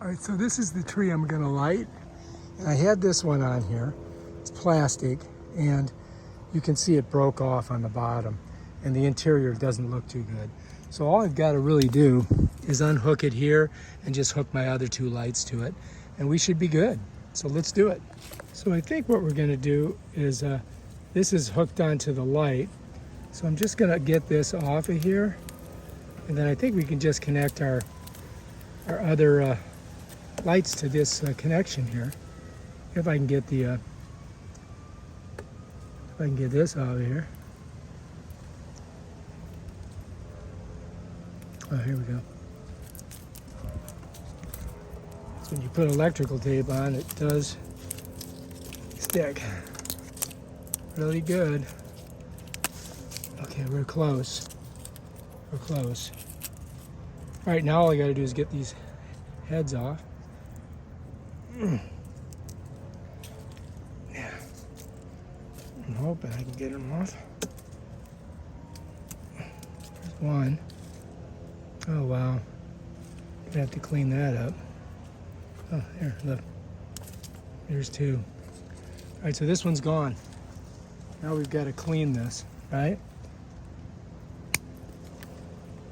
All right, so this is the tree I'm gonna light. And I had this one on here. It's plastic, and you can see it broke off on the bottom, and the interior doesn't look too good. So all I've got to really do is unhook it here and just hook my other two lights to it, and we should be good. So let's do it. So I think what we're gonna do is, this is hooked onto the light. So I'm just gonna get this off of here, and then I think we can just connect our other lights to this connection here. If I can get the, if I can get this out of here. Oh, here we go. So when you put electrical tape on, it does stick really good. Okay, we're close. We're close. All right, now all I gotta do is get these heads off. Yeah. I'm hoping I can get them off. There's one. Oh, wow. Gonna have to clean that up. Oh, here, look. Here's two. All right, so this one's gone. Now we've got to clean this, right?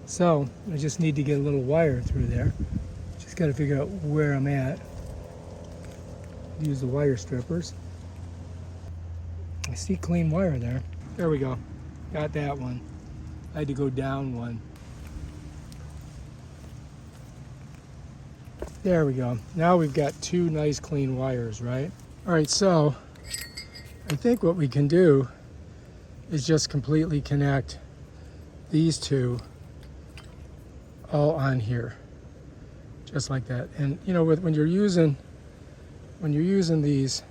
So I just need to get a little wire through there. Just got to figure out where I'm at. Use the wire strippers. I see clean wire there. There we go. Got that one. I had to go down one. There we go. Now we've got two nice clean wires, right? All right, so I think what we can do is just completely connect these two all on here, just like that. And you know, when you're using these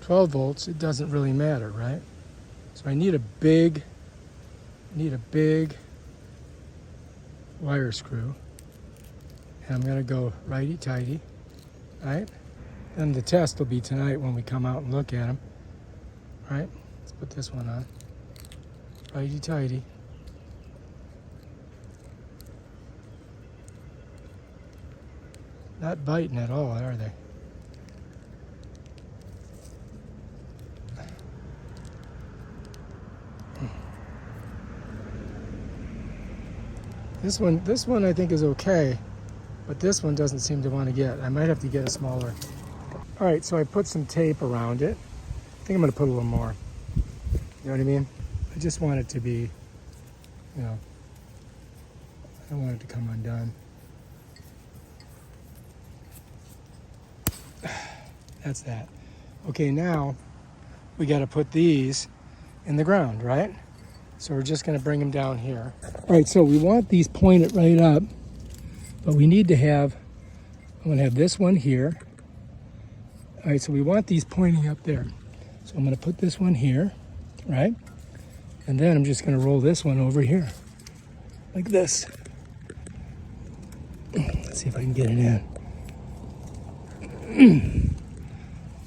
12 volts, it doesn't really matter, right? So I need a big wire screw, and I'm gonna go righty-tighty, right? And the test will be tonight when we come out and look at them, right? Let's put this one on, righty-tighty. Not biting at all, are they? This one I think is okay, but this one doesn't seem to want to get. I might have to get a smaller. All right, so I put some tape around it. I think I'm gonna put a little more. You know what I mean? I just want it to be, you know, I don't want it to come undone. That's that. Okay, now we got to put these in the ground, right? So we're just going to bring them down here. All right, so we want these pointed right up, but we need to have, I'm going to have this one here. All right, so we want these pointing up there. So I'm going to put this one here, right? And then I'm just going to roll this one over here, like this. Let's see if I can get it in.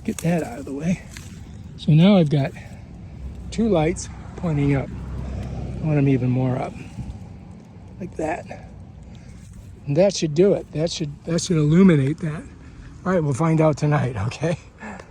Get that out of the way. So now I've got two lights pointing up. I want them even more up, like that. And that should do it. That should illuminate that. All right, we'll find out tonight, okay?